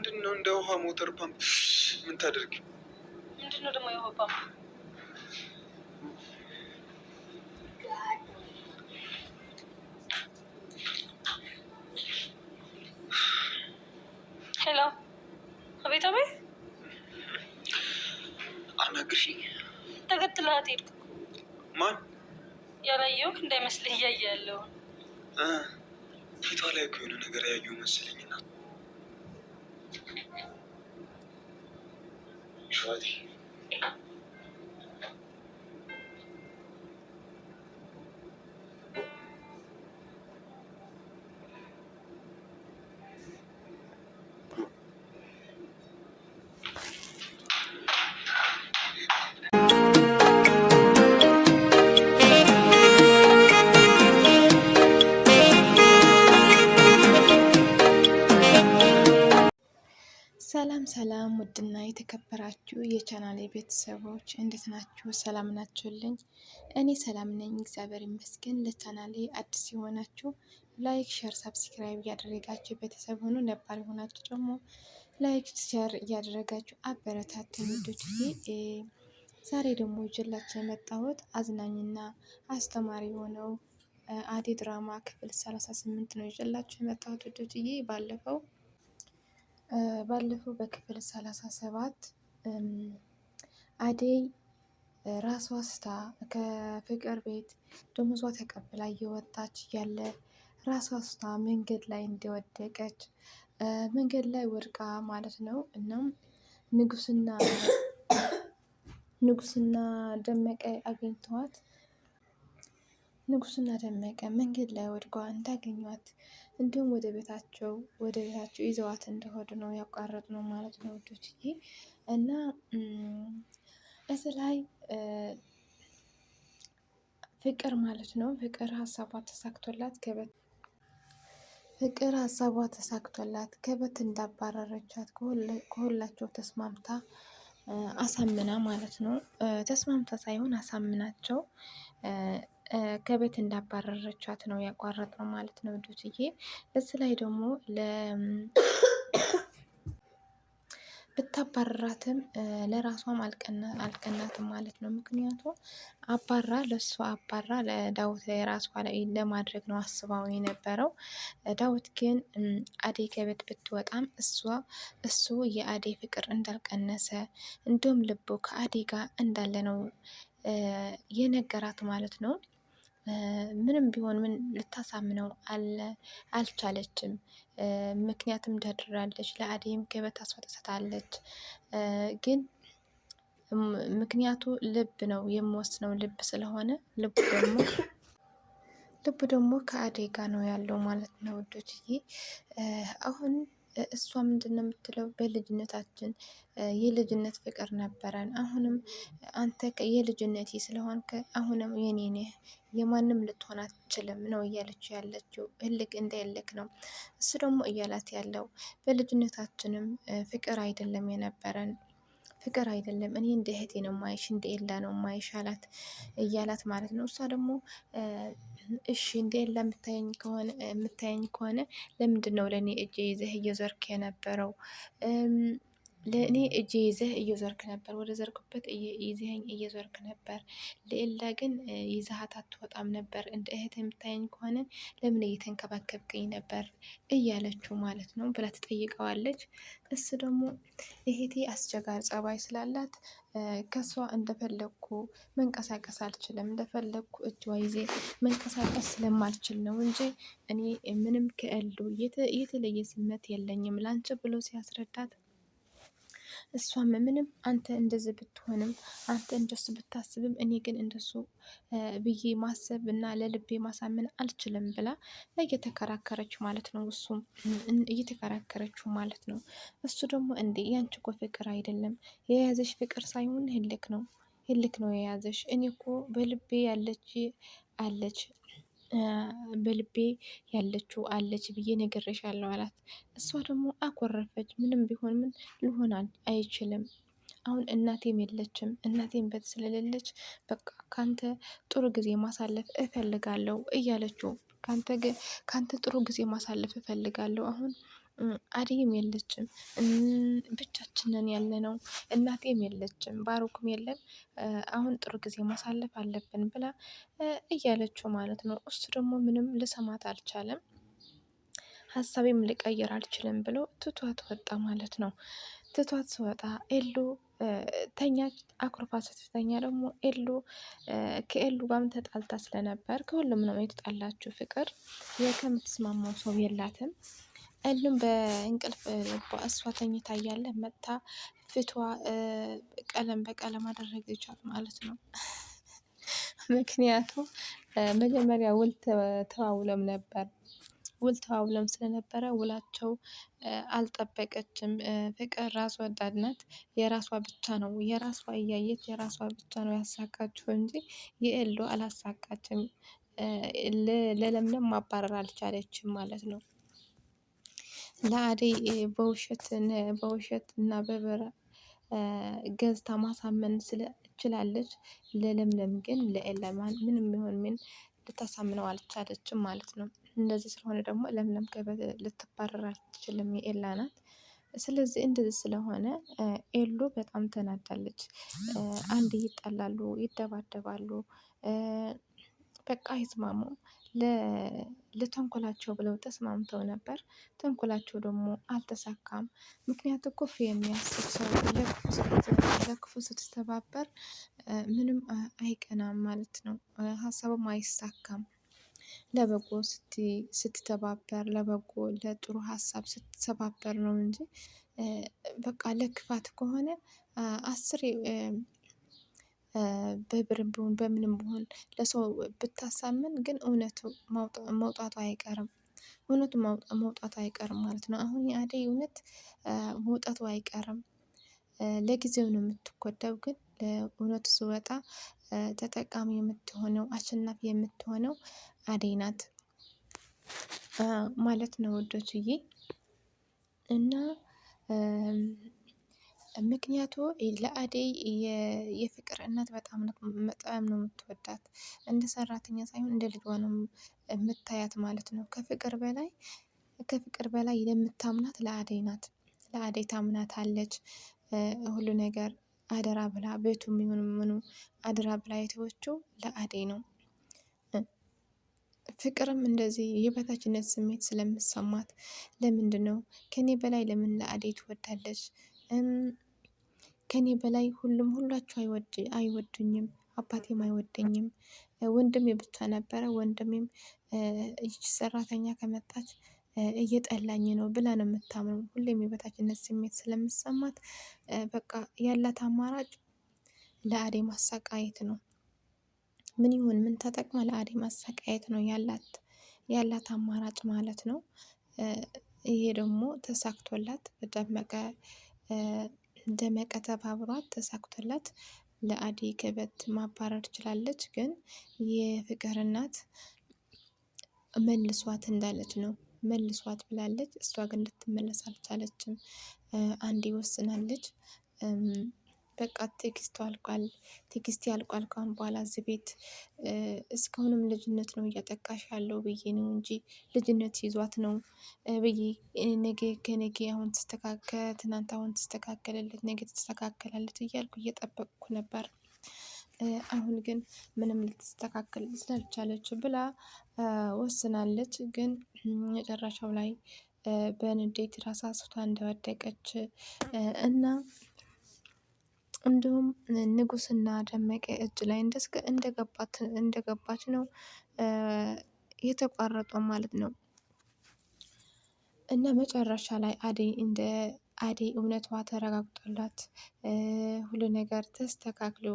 ምንድነው እንደ ውሃ ሞተር ፓምፕ ምን ታደርጊ? ምንድነው ደግሞ የውሃ ፓምፕ? ሄሎ፣ አቤት አቤት። አናግርሽኝ? ተከትላት ሄድኩ። ማን? ያላየሁህ እንዳይመስልህ እያየ ያለው ፊቷ ላይ እኮ የሆነ ነገር ያየሁ መሰለኝና ሸዋቴ ሰላም ሰላም፣ ውድና የተከበራችሁ የቻናሌ ቤተሰቦች እንዴት ናችሁ? ሰላም ናችሁልኝ? እኔ ሰላም ነኝ፣ እግዚአብሔር ይመስገን። ለቻናሌ አዲስ የሆናችሁ ላይክ፣ ሸር፣ ሰብስክራይብ እያደረጋችሁ ቤተሰብ ሆኑ። ነባር የሆናችሁ ደግሞ ላይክ፣ ሸር እያደረጋችሁ አበረታቱኝ ውዶችዬ። ዛሬ ደግሞ ይዤላችሁ የመጣሁት አዝናኝና አስተማሪ የሆነው አደይ ድራማ ክፍል 38 ነው ይዤላችሁ የመጣሁት ውዶችዬ። ባለፈው በክፍል 37 አደይ ራሷ ስታ ከፍቅር ቤት ደሞዟ ተቀብላ እየወጣች ያለ ራሷ ስታ መንገድ ላይ እንደወደቀች መንገድ ላይ ወድቃ ማለት ነው። እናም ንጉስና ደመቀ አግኝተዋት ንጉስና ደመቀ መንገድ ላይ ወድቋ እንዳገኟት እንዲሁም ወደ ቤታቸው ይዘዋት እንደሆዱ ነው ያቋረጥ ነው ማለት ነው ውዶችዬ። እና እዚህ ላይ ፍቅር ማለት ነው ሀሳቧ ተሳክቶላት ከቤት እንዳባረረቻት ከሁላቸው ተስማምታ አሳምና ማለት ነው። ተስማምታ ሳይሆን አሳምናቸው ከቤት እንዳባረረቻት ነው ያቋረጥነው ማለት ነው ውዶችዬ። እዚህ ላይ ደግሞ ብታባረራትም ለራሷም አልቀናትም ማለት ነው። ምክንያቱም ለእሷ አባራ ለዳዊት ላይ ራሷ ላይ ለማድረግ ነው አስባው የነበረው። ዳዊት ግን አደይ ከቤት ብትወጣም እሱ የአደይ ፍቅር እንዳልቀነሰ እንዲሁም ልቡ ከአደይ ጋር እንዳለ ነው የነገራት ማለት ነው። ምንም ቢሆን ምን ልታሳምነው አልቻለችም። ምክንያቱም ደርድራለች፣ ለአደይም ገበት አስወጥታለች። ግን ምክንያቱ ልብ ነው የሚወስነው፣ ልብ ስለሆነ ልቡ ደግሞ ከአደይ ጋር ነው ያለው ማለት ነው ውዶችዬ። አሁን እሷ ምንድን ነው የምትለው? በልጅነታችን የልጅነት ፍቅር ነበረን። አሁንም አንተ የልጅነቴ ስለሆንክ አሁንም የኔ ነህ፣ የማንም ልትሆን አትችልም ነው እያለች ያለችው። እልክ እንደልክ ነው እሱ ደግሞ እያላት ያለው። በልጅነታችንም ፍቅር አይደለም የነበረን፣ ፍቅር አይደለም፣ እኔ እንደ እህቴ ነው ማይሽ፣ እንደ ኤላ ነው ማይሽ እያላት ማለት ነው። እሷ ደግሞ እሺ እንደ ኤላ የምታየኝ ከሆነ ለምንድን ነው ለእኔ እጄ ይዘህ እየዞርክ የነበረው? ለእኔ እጄ ይዘህ እየዞርክ ነበር፣ ወደ ዘርኩበት ይዘኸኝ እየዞርክ ነበር። ለኤላ ግን ይዛሃት አትወጣም ነበር። እንደ እህት የምታየኝ ከሆነ ለምን እየተንከባከብከኝ ነበር እያለችው ማለት ነው ብላ ትጠይቀዋለች። እሱ ደግሞ እህቴ አስቸጋሪ ጸባይ ስላላት ከሷ እንደፈለግኩ መንቀሳቀስ አልችልም፣ እንደፈለግኩ እጇ ይዜ መንቀሳቀስ ስለማልችል ነው እንጂ እኔ ምንም ከእሉ የተለየ ስሜት የለኝም ላንቺ ብሎ ሲያስረዳት፣ እሷም ምንም አንተ እንደዚህ ብትሆንም አንተ እንደሱ ብታስብም እኔ ግን እንደሱ ብዬ ማሰብ እና ለልቤ ማሳመን አልችልም ብላ እየተከራከረች ማለት ነው። እሱም እየተከራከረችው ማለት ነው። እሱ ደግሞ እንዴ ያንቺ እኮ ፍቅር አይደለም የያዘሽ ፍቅር ሳይሆን ህልክ ነው የያዘሽ። እኔ እኮ በልቤ ያለችው አለች ብዬ ነግሬሻለሁ አላት። እሷ ደግሞ አኮረፈች። ምንም ቢሆን ምን ሊሆን አይችልም። አሁን እናቴም የለችም፣ እናቴም በት ስለሌለች በቃ ካንተ ጥሩ ጊዜ ማሳለፍ እፈልጋለሁ እያለችው፣ ካንተ ጥሩ ጊዜ ማሳለፍ እፈልጋለሁ። አሁን አደይም የለችም፣ ብቻችንን ያለ ነው፣ እናቴም የለችም፣ ባሮክም የለም። አሁን ጥሩ ጊዜ ማሳለፍ አለብን ብላ እያለችው ማለት ነው። እሱ ደግሞ ምንም ልሰማት አልቻለም። ሀሳቤም ልቀይር አልችልም ብሎ ትቷት ወጣ ማለት ነው። ትቷት ስወጣ ኤሉ ተኛች። አኩርፋ ስትተኛ ደግሞ ከኤሉ ጋርም ተጣልታ ስለነበር ከሁሉም ነው የተጣላችው። ፍቅር ከምትስማማው ሰው የላትም። ኤሉም በእንቅልፍ እሷ ተኝታ እያለ መጥታ ፊቷ ቀለም በቀለም አደረገቻት ማለት ነው። ምክንያቱም መጀመሪያ ውል ተዋውለም ነበር። ውል ተዋውለም ስለነበረ ውላቸው አልጠበቀችም። ፍቅር ራስ ወዳድ ናት። የራሷ ብቻ ነው የራሷ እያየች የራሷ ብቻ ነው ያሳካችው እንጂ የኤሉ አላሳካችም። ለለምለም ማባረር አልቻለችም ማለት ነው። ለአደይ በውሸት እና በብር ገዝታ ማሳመን ስለችላለች። ለለምለም ግን ለኤለማን ምንም ቢሆን ምን ልታሳምነው አልቻለችም ማለት ነው። እንደዚህ ስለሆነ ደግሞ ለምለም ልትባረር አትችልም፣ የኤላ ናት። ስለዚህ እንደዚህ ስለሆነ ኤሉ በጣም ተናዳለች። አንድ ይጣላሉ፣ ይደባደባሉ፣ በቃ አይስማሙም። ለተንኮላቸው ብለው ተስማምተው ነበር። ተንኮላቸው ደግሞ አልተሳካም። ምክንያቱም ክፉ የሚያስብ ሰው ለክፉ ስትተባበር ምንም አይቀናም ማለት ነው። ሀሳብም አይሳካም። ለበጎ ስትተባበር ለበጎ ለጥሩ ሀሳብ ስትተባበር ነው እንጂ በቃ ለክፋት ከሆነ አስሬ በብርም ቢሆን በምንም ቢሆን ለሰው ብታሳምን ግን እውነቱ መውጣቱ አይቀርም። እውነቱ መውጣቱ አይቀርም ማለት ነው። አሁን የአደይ እውነት መውጣቱ አይቀርም። ለጊዜው ነው የምትጎዳው፣ ግን እውነቱ ሲወጣ ተጠቃሚ የምትሆነው አሸናፊ የምትሆነው አደይ ናት ማለት ነው ውዶችዬ። እና ምክንያቱ ለአደይ የፍቅር እናት በጣም ነው የምትወዳት። እንደ ሰራተኛ ሳይሆን እንደ ልጇ ነው የምታያት ማለት ነው። ከፍቅር በላይ የምታምናት ለአደይ ናት። ለአደይ ታምናት አለች። ሁሉ ነገር አደራ ብላ ቤቱ የሚሆን ምኑ አደራ ብላ የተወችው ለአደይ ነው። ፍቅርም እንደዚህ የበታችነት ስሜት ስለምሰማት ለምንድን ነው ከኔ በላይ ለምን ለአደይ ትወዳለች? ከኔ በላይ ሁላችሁ አይወዱኝም፣ አባቴም አይወደኝም፣ ወንድሜ ብቻ ነበረ። ወንድሜም ይች ሰራተኛ ከመጣች እየጠላኝ ነው ብላ ነው የምታምነው። ሁሌም የበታችነት ስሜት ስለምሰማት በቃ ያላት አማራጭ ለአደይ ማሰቃየት ነው። ምን ይሁን ምን ተጠቅማ ለአደይ ማሰቃየት ነው ያላት አማራጭ ማለት ነው። ይሄ ደግሞ ተሳክቶላት ደመቀ ተባብሯት ተሳክቶላት ለአደይ ከቤት ማባረር ችላለች። ግን የፍቅር እናት መልሷት እንዳለች ነው። መልሷት ብላለች። እሷ ግን ልትመለስ አልቻለችም። አንዴ ወስናለች። በቃ ቴክስቱ አልቋል። ቴክስት ያልቋል። ካሁን በኋላ እዚህ ቤት እስካሁንም ልጅነት ነው እያጠቃሽ ያለው ብዬ ነው እንጂ ልጅነት ይዟት ነው ብዬ ነገ ከነገ አሁን ትናንት አሁን ትስተካከለለት ነገ ትስተካከላለች እያልኩ እየጠበቅኩ ነበር። አሁን ግን ምንም ልትስተካከል ስላልቻለች ብላ ወስናለች። ግን መጨረሻው ላይ በንዴት ራስ ስታ እንደወደቀች እና እንዲሁም ንጉስና ደመቀ እጅ ላይ እንደገባች ነው የተቋረጠው ማለት ነው። እና መጨረሻ ላይ አደይ እውነቷ ተረጋግጦላት ሁሉ ነገር ተስተካክሎ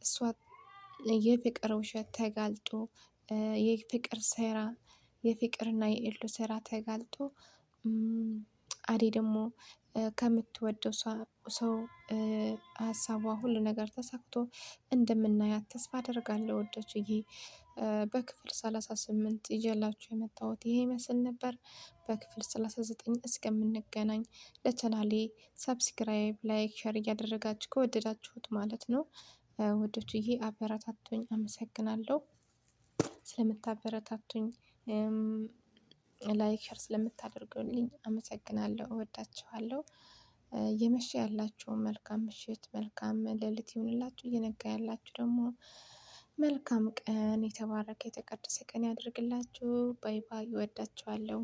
እሷ የፍቅር ውሸት ተጋልጦ የፍቅር ሴራ የፍቅርና የኤሉ ሴራ ተጋልጦ አደይ ደግሞ ከምትወደው ሰው ሀሳቧ ሁሉ ነገር ተሳክቶ እንደምናያት ተስፋ አደርጋለሁ ወዶችዬ። በክፍል 38 ይዤላችሁ የመጣሁት ይሄ ይመስል ነበር። በክፍል 39 እስከምንገናኝ ለቻናሌ ሰብስክራይብ፣ ላይክ፣ ሸር እያደረጋችሁ ከወደዳችሁት ማለት ነው ወዶችዬ አበረታቱኝ። አመሰግናለሁ ስለምታበረታቱኝ። ላይክ ሸር ስለምታደርጉልኝ አመሰግናለሁ። እወዳችኋለሁ። እየመሸ ያላችሁ መልካም ምሽት፣ መልካም ሌሊት ይሁንላችሁ። እየነጋ ያላችሁ ደግሞ መልካም ቀን፣ የተባረከ የተቀደሰ ቀን ያደርግላችሁ። ባይ ባይ። እወዳችኋለሁ።